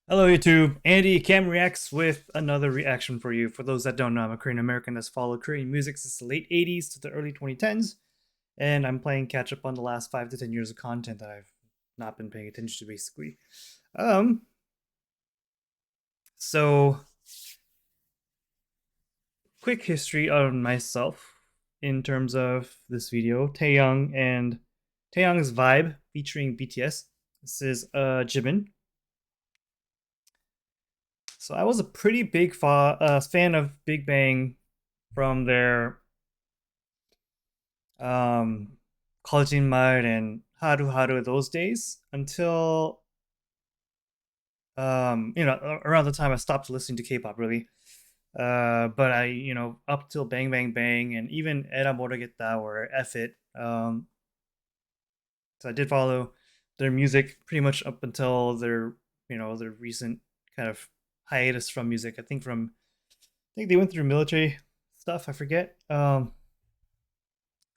Hello YouTube, Andy Cam Reacts with another reaction for you. For those that don't know, I'm a Korean American that's followed Korean music since the late 80s to the early 2010s, and I'm playing catch up on the last 5 to 10 years of content that I've not been paying attention to basically. Um so quick history on myself in terms of this video. Taeyang's Vibe featuring BTS. This is Jimin. So I was a pretty big fan of Big Bang from their College Mud and Haru Haru those days until around the time I stopped listening to K-pop really. But up till Bang Bang Bang and even Era Moregetta or F It. So I did follow their music pretty much up until their recent kind of hiatus from music. I think they went through military stuff. I forget. I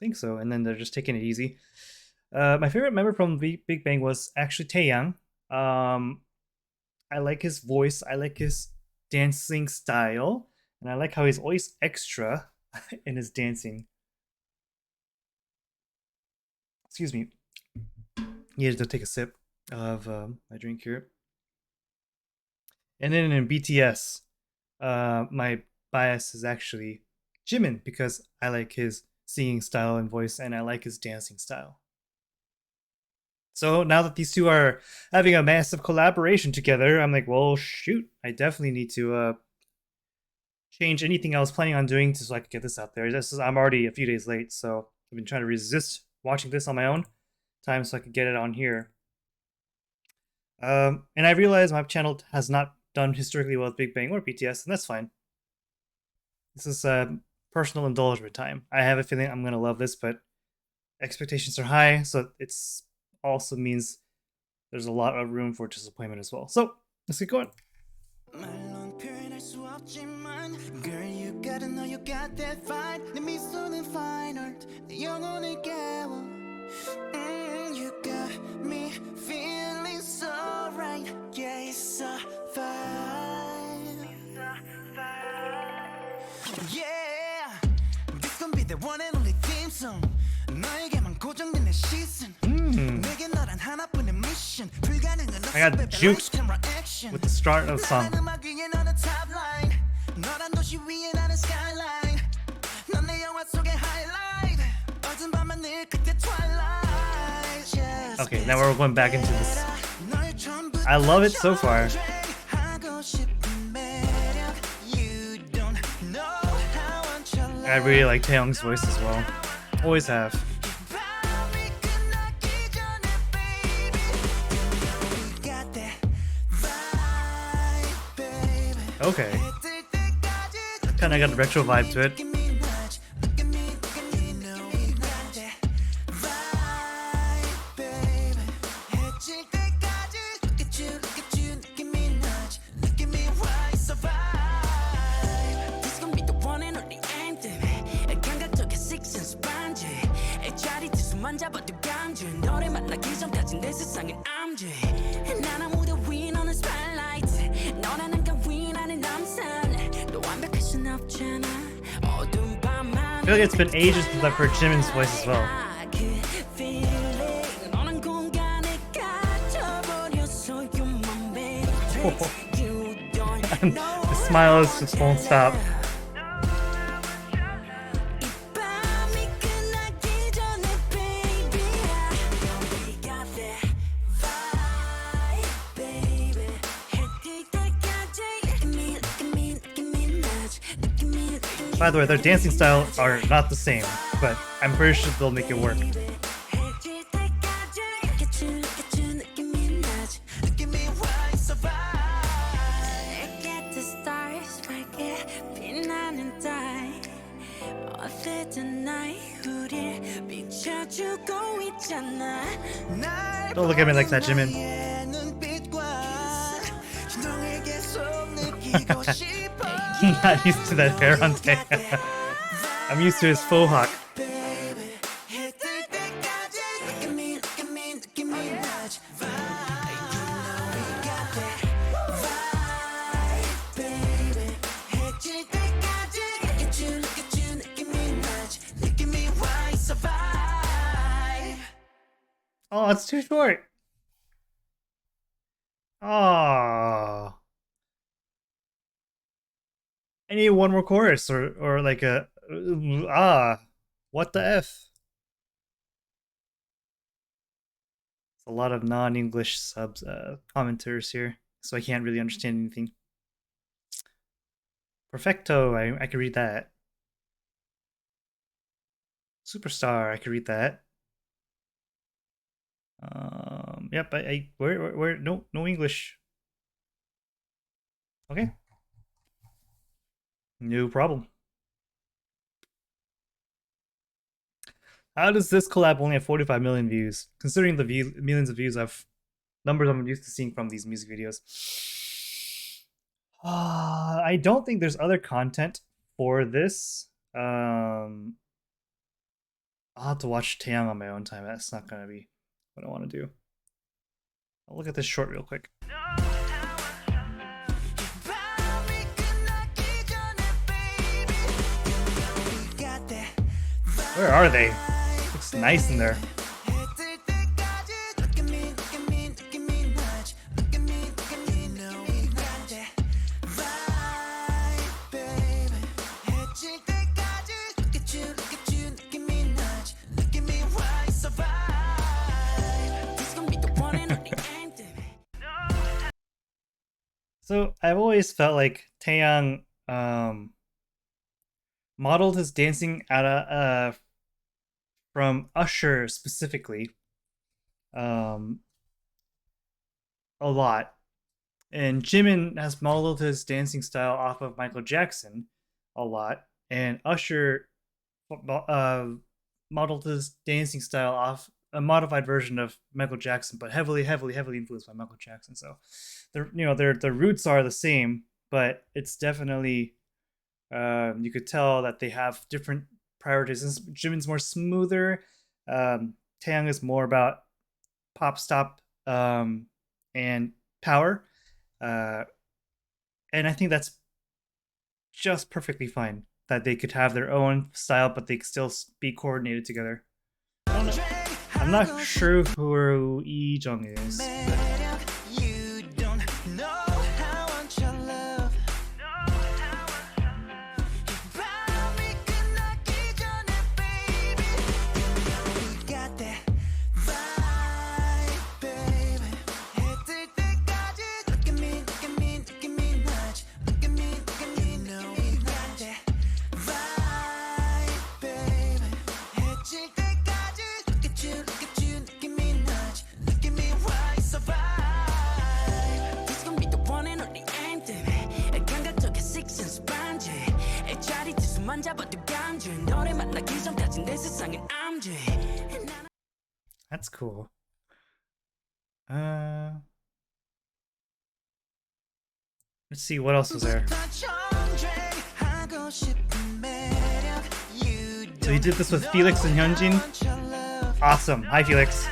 think so. And then they're just taking it easy. My favorite member from Big Bang was actually Taeyang. I like his voice. I like his dancing style, and I like how he's always extra in his dancing. Excuse me. Needed to take a sip of my drink here. And then in BTS, my bias is actually Jimin because I like his singing style and voice, and I like his dancing style. So now that these two are having a massive collaboration together, I'm like, well, shoot, I definitely need to change anything I was planning on doing so I could get this out there. I'm already a few days late, so I've been trying to resist watching this on my own time so I could get it on here. And I realize my channel has not done historically well with Big Bang or BTS, and that's fine. This is personal indulgence time. I have a feeling I'm gonna love this, but expectations are high, so it's also means there's a lot of room for disappointment as well. So let's get going. Girl, you gotta know you got that vibe. Let me fine art. 영혼을 깨워. You got me feeling so right. Yeah, it's a vibe. Yeah, this gon' be the one and only theme song. 너에게만 고정된 내 시선. 내게 너란 하나뿐의 mission. I got juked with the start of the song. 너란 도시 위에 나는 skyline. 넌 내 영화 속의 highlight. 어두운 밤은 늘 그때 twilight. Okay, now we're going back into this. I love it so far. I really like Taeyang's voice as well. Always have. Okay. Kinda got a retro vibe to it. I feel like it's been ages since I've heard Jimin's voice as well. The smiles just won't stop. By the way, their dancing styles are not the same, but I'm pretty sure they'll make it work. Don't look at me like that, Jimin. I'm not used to that hair on Taeyang. I'm used to his faux hawk. Oh, it's too short. Oh, I need one more chorus or like a what the f? It's a lot of non-English subs commenters here, so I can't really understand anything. Perfecto, I can read that. Superstar, I can read that. Yep, where no English. Okay, no problem. How does this collab only have 45 million views, considering the millions of views numbers I'm used to seeing from these music videos? I don't think there's other content for this. I'll have to watch Taeyang on my own time. That's not gonna be what I want to do. I'll look at this short real quick. Where are they? Looks nice in there. So I've always felt like Taeyang modeled his dancing from Usher specifically a lot, and Jimin has modeled his dancing style off of Michael Jackson a lot, and Usher modeled his dancing style off a modified version of Michael Jackson, but heavily influenced by Michael Jackson. So, their roots are the same, but it's definitely you could tell that they have different priorities. Jimin's more smoother. Taeyang is more about pop stop and power, and I think that's just perfectly fine. That they could have their own style, but they could still be coordinated together. I'm not sure who Lee Jung is. That's cool. Let's see what else was there. So he did this with Felix and Hyunjin. Awesome. Hi, Felix.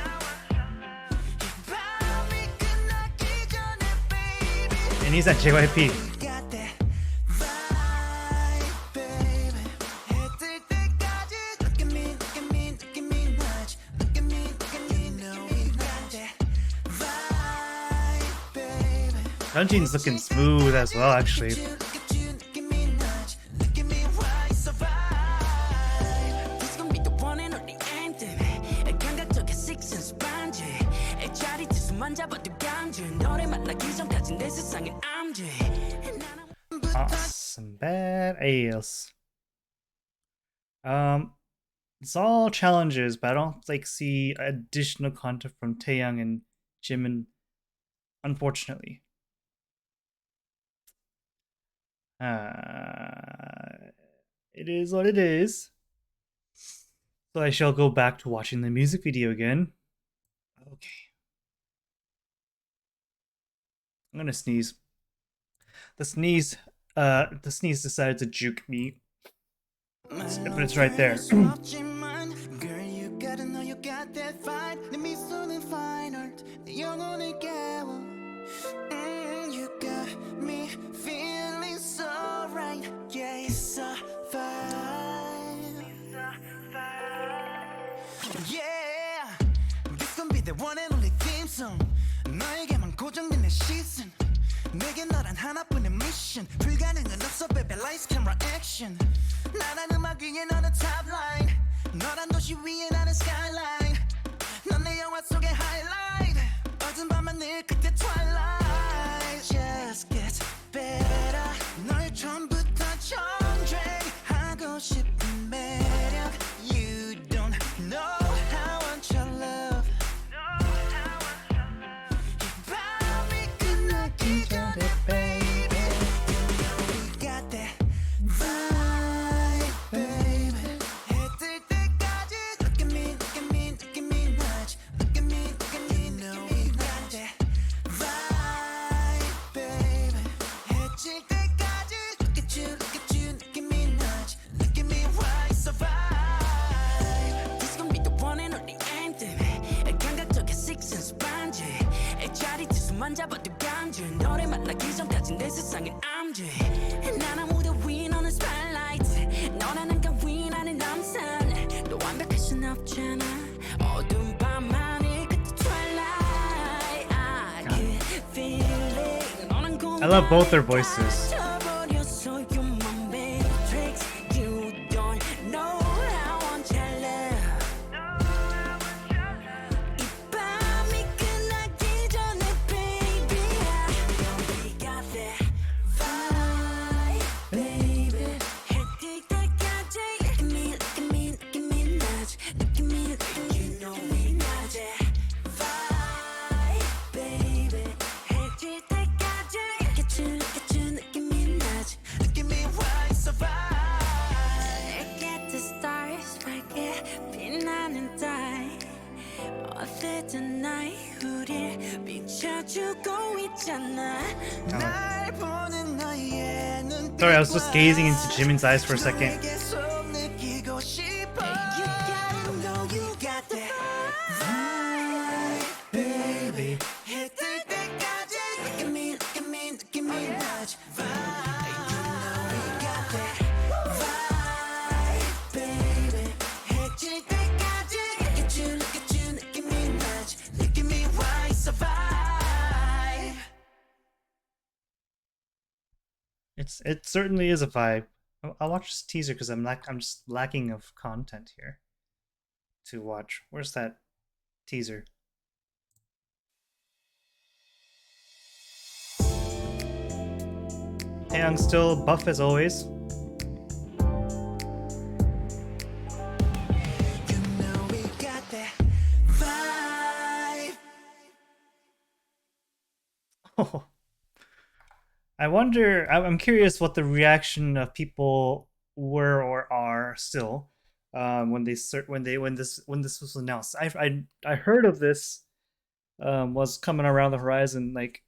And he's at JYP. Hyunjin's looking smooth as well, actually. Awesome badass. It's all challenges, but I don't see additional content from Taeyang and Jimin, unfortunately. It is what it is. So I shall go back to watching the music video again. Okay. I'm gonna sneeze. The sneeze decided to juke me. But it's right there. You got me feeling so right. Yeah, it's a vibe. Yeah, this gonna be 내 one and only theme song 너에게만 고정된 내 시선 내게 너란 하나뿐의 미션 불가능은 없어 baby lights camera action 나란 음악 위에 너는 top line 너란 도시 위에 나는 skyline 넌 내 영화 속의 highlight 어두운 밤만 늘 그때 twilight just gets better 널 처음부터 정죄하고 싶은 매력 You don't know how I want your love 이 밤이 끝나기 전에 baby We got that vibe baby 해 뜰 때까지 Look at me, look at me, look at me much Look at me, look at me, know we got that vibe baby 해질 때까지 Look at you, look at you, look at me much Look at me why so vibe This gon' be the one and only anthem 감각적인 six sense 반지 자리 뒤수만 잡아도 간지 너를 만나기 전까지 내 세상은 암지 나는 무대 위 너는 spotlight 너란 한강 위 나는 남산 너 완벽할 순 없잖아 어두운 밤하늘 끝에 twilight I can feel it 너는 I love both their voices. 버렸어 you my matrix You don't know how I want your love 이 밤이 끝나기 전에 baby We got that vibe baby 해뜰 때까지 Look at me, look at me, look at me much Look at me, look at me, you know we got that vibe baby 해질 때까지 Look at you, look at you, look at me much Look at me why so vibe Look at the stars 밝게 빛나는 달 어쨌든 나의 우릴 비춰주고 있잖아 날 보는 너의 눈빛과 Sorry, I was just gazing into Jimin's eyes for a second. 계속 느끼고 싶어 You gotta know you got that vibe baby 해뜰 때까지 Look at me, look at me, look at me much vibe You know we got that vibe baby 해질 때까지 Look at you, look at you, look at me much Look at me why so vibe It certainly is a vibe. I'll watch this teaser because I'm just lacking of content here to watch. Where's that teaser? Taeyang still buff as always. You know we got that vibe Oh, I wonder. I'm curious what the reaction of people were or are still when this was announced. I heard of this was coming around the horizon like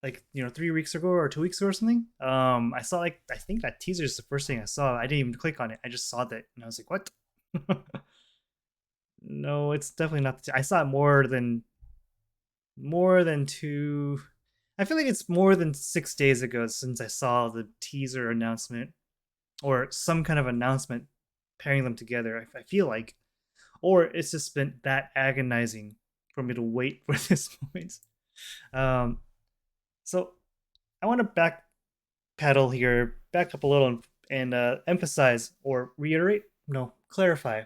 3 weeks ago or 2 weeks ago or something. I saw I think that teaser is the first thing I saw. I didn't even click on it. I just saw that and I was like, what? No, it's definitely not. I saw it more than two. I feel like it's more than 6 days ago since I saw the teaser announcement or some kind of announcement pairing them together. I feel like, or it's just been that agonizing for me to wait for this moment. So I want to backpedal here, back up a little, and emphasize or reiterate, no, clarify.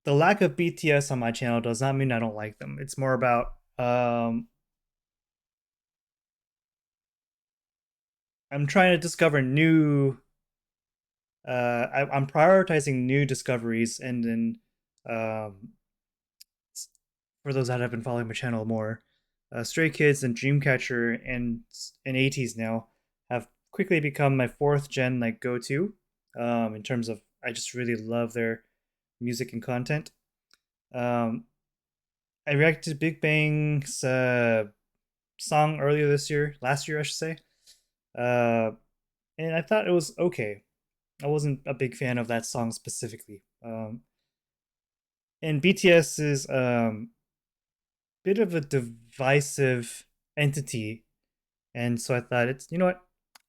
The lack of BTS on my channel does not mean I don't like them. It's more about I'm trying to discover new. I'm prioritizing new discoveries, and then for those that have been following my channel more, Stray Kids and Dreamcatcher and ATEEZ now have quickly become my 4th gen like go-to in terms of I just really love their music and content. I reacted to Big Bang's song earlier last year I should say, and I thought it was okay. I wasn't a big fan of that song specifically. And BTS is bit of a divisive entity, and so I thought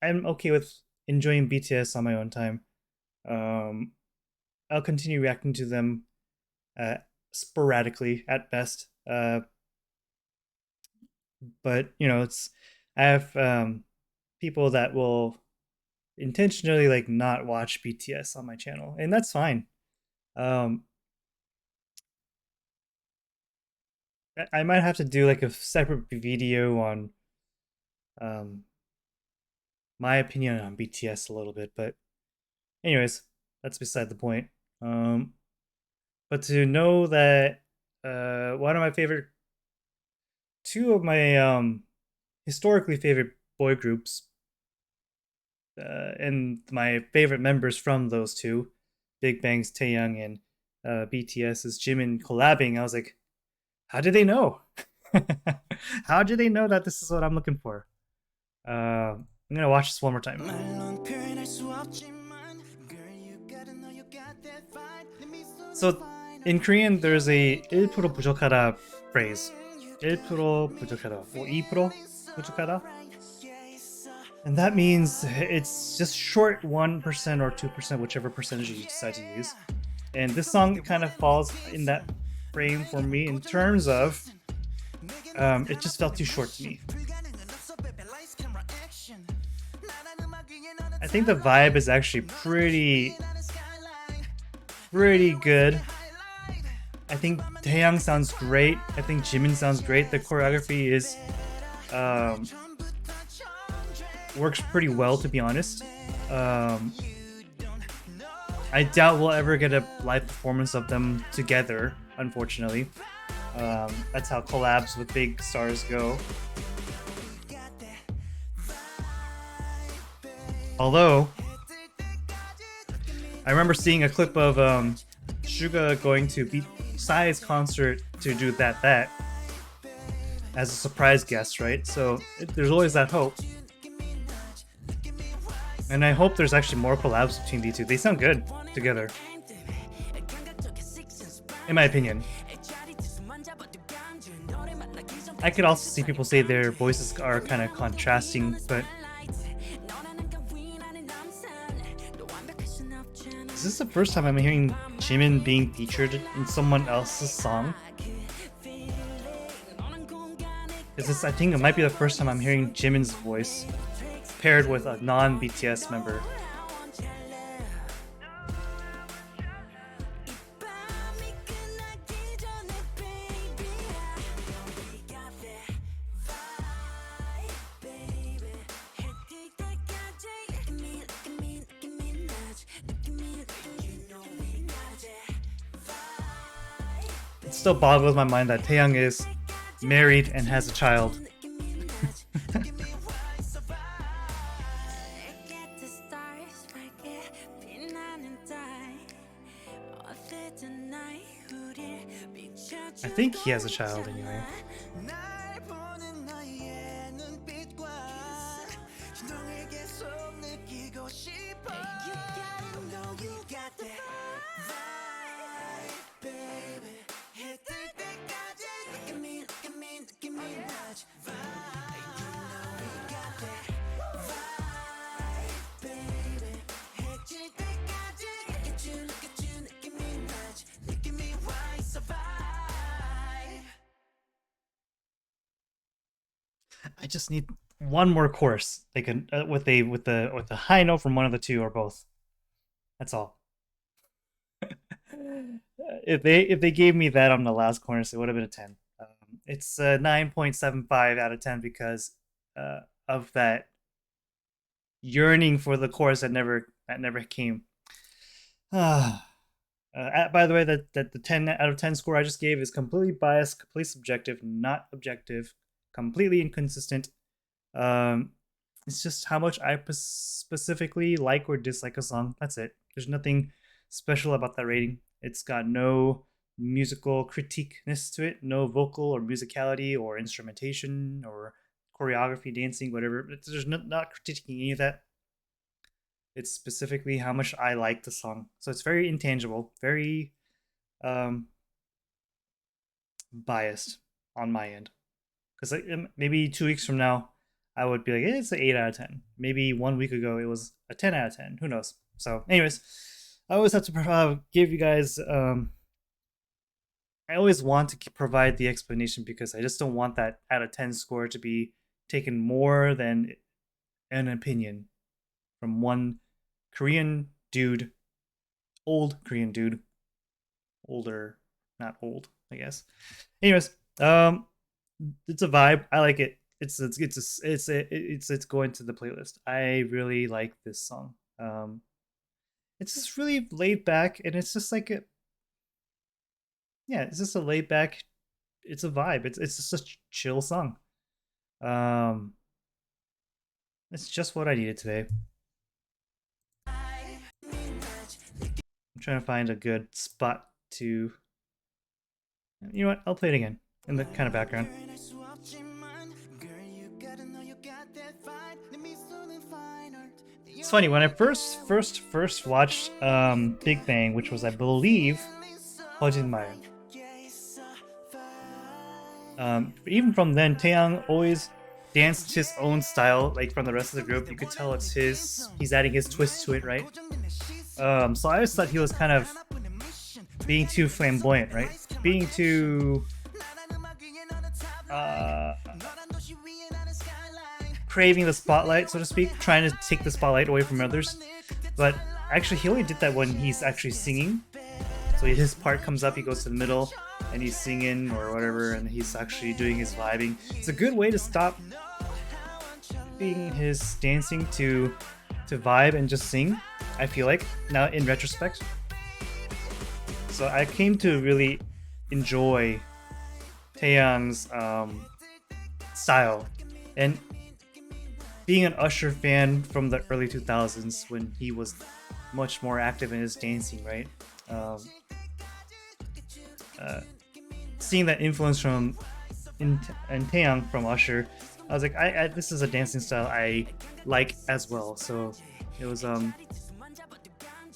I'm okay with enjoying BTS on my own time. Um, I'll continue reacting to them sporadically at best. But it's I have people that will intentionally like not watch BTS on my channel, and that's fine. Um, I might have to do like a separate video on um, my opinion on BTS a little bit, but anyways, that's beside the point. But to know that one of my favorite, two of my historically favorite boy groups, and my favorite members from those two, Big Bang's Taeyang and BTS's Jimin collabing, I was like, how did they know? How did they know that this is what I'm looking for? I'm gonna watch this one more time. So in Korean, there's a 1% 부족하다 phrase. 1% 부족하다 or 2% 부족하다. And that means it's just short 1% or 2%, whichever percentage you decide to use. And this song kind of falls in that frame for me in terms of it just felt too short to me. I think the vibe is actually pretty good. I think Taeyang sounds great. I think Jimin sounds great. The choreography is works pretty well, to be honest. I doubt we'll ever get a live performance of them together, unfortunately. That's how collabs with big stars go. Although, I remember seeing a clip of Suga going to Psy's concert to do that as a surprise guest, right? So there's always that hope. And I hope there's actually more collabs between these two. They sound good together, in my opinion. I could also see people say their voices are kind of contrasting, but is this the first time I'm hearing Jimin being featured in someone else's song? I think it might be the first time I'm hearing Jimin's voice paired with a non-BTS member. It still boggles my mind that Taeyang is married and has a child. I think he has a child anyway. I just need one more chorus. They can with the high note from one of the two or both. That's all. If they gave me that on the last chorus, it would have been a 10. It's a 9.75 out of 10 because of that yearning for the chorus that never came. By the way, that the 10 out of 10 score I just gave is completely biased, completely subjective, not objective, completely inconsistent. It's just how much I specifically like or dislike a song. That's it. There's nothing special about that rating. It's got no musical critiqueness to it, no vocal or musicality or instrumentation or choreography, dancing, whatever. There's not critiquing any of that. It's specifically how much I like the song. So it's very intangible, very biased on my end. Because maybe 2 weeks from now, I would be like, it's an 8 out of 10. Maybe 1 week ago, it was a 10 out of 10. Who knows? So, anyways, I always have to give you guys. I always want to provide the explanation because I just don't want that out of 10 score to be taken more than an opinion from one Korean dude, old Korean dude, older, not old, I guess. Anyways, it's a vibe. I like it. It's going to the playlist. I really like this song. It's just really laid back, and it's just like yeah, it's just a laid back. It's a vibe. It's just a chill song. Um, it's just what I needed today. I'm trying to find a good spot to. You know what? I'll play it again in the kind of background. It's funny when I first watched Big Bang, which was I believe Hojin even from then, Taeyang always danced his own style, like from the rest of the group. You could tell it's his. He's adding his twist to it, right? So I always thought he was kind of being too flamboyant, right? Being too craving the spotlight, so to speak, trying to take the spotlight away from others. But actually, he only did that when he's actually singing. So his part comes up, he goes to the middle, and he's singing or whatever, and he's actually doing his vibing. It's a good way to stop being his dancing to vibe and just sing. I feel like now in retrospect. So I came to really enjoy Taeyang's style, and being an Usher fan from the early 2000s when he was much more active in his dancing, right? Seeing that influence from in Taeyang from Usher, I was like, I this is a dancing style I like as well. So it was and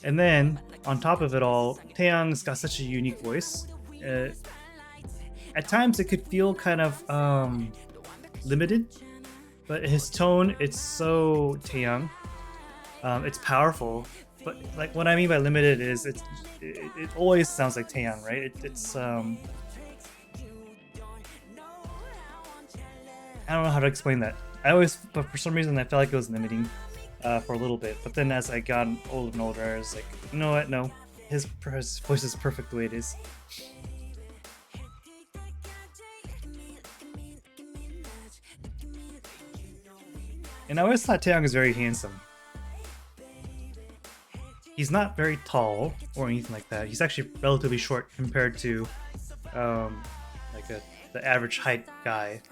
then on top of it all, Taeyang's got such a unique voice. At times it could feel kind of limited, but his tone, it's so Taeyang. It's powerful, but like what I mean by limited is it always sounds like Taeyang, right? It's I don't know how to explain that. But for some reason I felt like it was limiting for a little bit. But then as I got older and older, I was like, you know what? No, his voice is perfect the way it is. And I always thought Taeyang is very handsome. He's not very tall or anything like that. He's actually relatively short compared to the average height guy.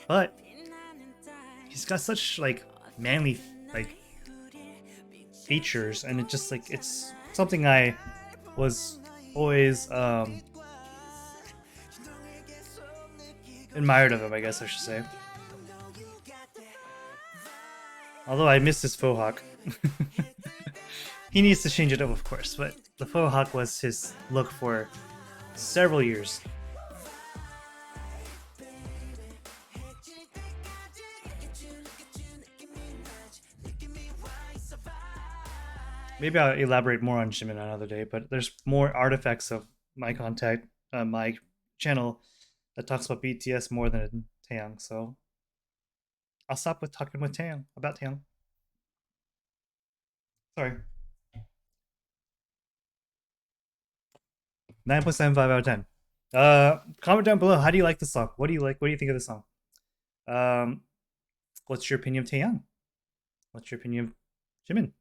But he's got such like manly like features, and it just like it's something I was always admired of him, I guess I should say. Although I missed his faux hawk. He needs to change it up, of course, but the faux hawk was his look for several years. Maybe I'll elaborate more on Jimin another day, but there's more artifacts of my contact, my channel that talks about BTS more than Taeyang, so I'll stop with talking with Taeyang about Taeyang. Sorry. 9.75 out of 10. Comment down below. How do you like the song? What do you like? What do you think of the song? What's your opinion of Taeyang? What's your opinion of Jimin?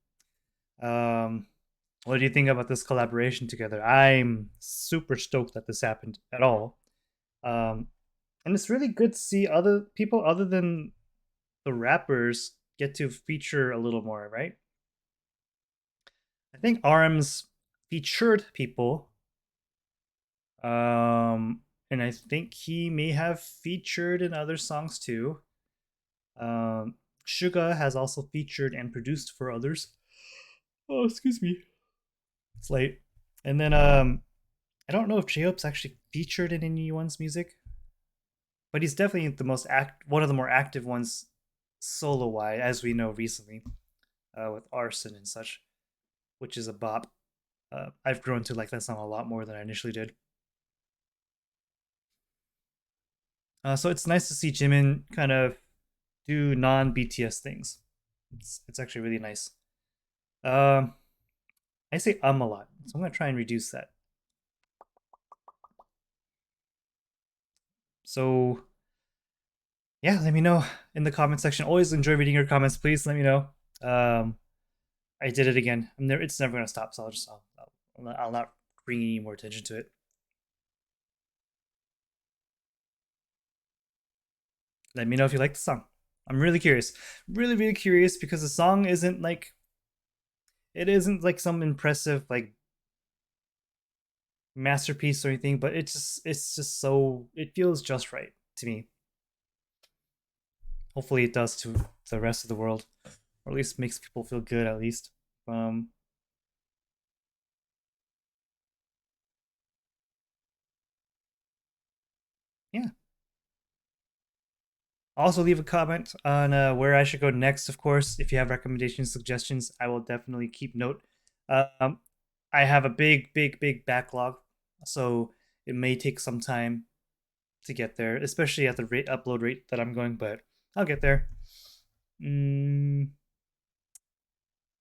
What do you think about this collaboration together? I'm super stoked that this happened at all. And it's really good to see other people other than the rappers get to feature a little more, right? I think RM's featured people. And I think he may have featured in other songs too. Suga has also featured and produced for others. Oh, excuse me. It's late. And then I don't know if J-Hope's actually featured in anyone's music, but he's definitely one of the more active ones solo wise, as we know recently, with Arson and such, which is a bop. I've grown to like that song a lot more than I initially did. So it's nice to see Jimin kind of do non BTS things. It's actually really nice. Um, I say a lot, so I'm gonna try and reduce that. So yeah, let me know in the comment section. Always enjoy reading your comments. Please let me know. Um, I did it again. It's never gonna stop. So I'll not bring any more attention to it. Let me know if you like the song. I'm really curious, really curious because the song isn't like it isn't like some impressive like masterpiece or anything, but it's just so it feels just right to me. Hopefully, it does to the rest of the world, or at least makes people feel good. At least, um, yeah. Also, leave a comment on where I should go next. Of course, if you have recommendations, suggestions, I will definitely keep note. Um, I have a big backlog, so it may take some time to get there, especially at the upload rate that I'm going. But I'll get there. Mm,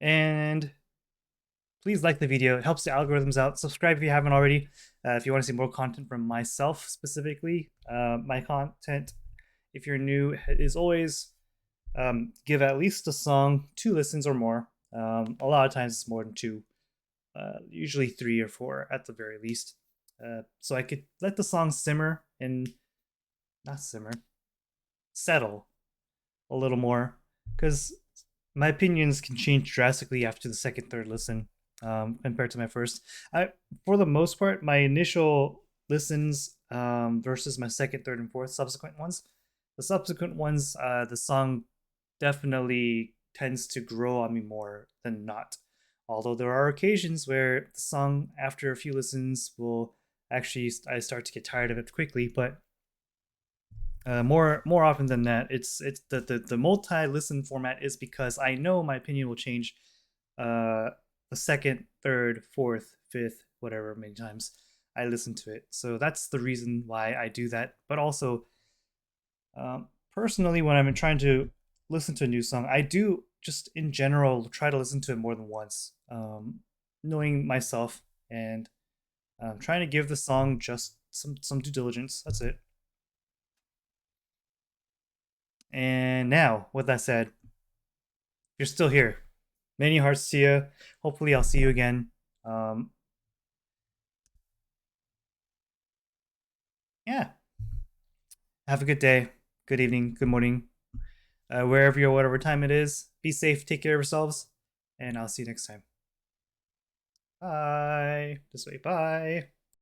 and please like the video. It helps the algorithms out. Subscribe if you haven't already. If you want to see more content from myself specifically, my content, if you're new, is always give at least a song 2 listens or more. A lot of times it's more than 2, usually 3 or 4 at the very least. So I could let the song simmer and not simmer, settle a little more, because my opinions can change drastically after the second, third listen compared to my first. For the most part, my initial listens versus my second, third, and fourth subsequent ones. The subsequent ones, the song definitely tends to grow on me more than not. Although there are occasions where the song, after a few listens, will actually I start to get tired of it quickly. But more often than that, it's the multi listen format is because I know my opinion will change uh, the second, third, fourth, fifth, whatever many times I listen to it. So that's the reason why I do that. But also, personally, when I'm trying to listen to a new song, I do just in general try to listen to it more than once, knowing myself and trying to give the song just some due diligence. That's it. And now, with that said, you're still here. Many hearts to you. Hopefully, I'll see you again. Um, yeah. Have a good day, good evening, good morning, wherever you're, whatever time it is. Be safe, take care of yourselves, and I'll see you next time. Bye. This way, bye.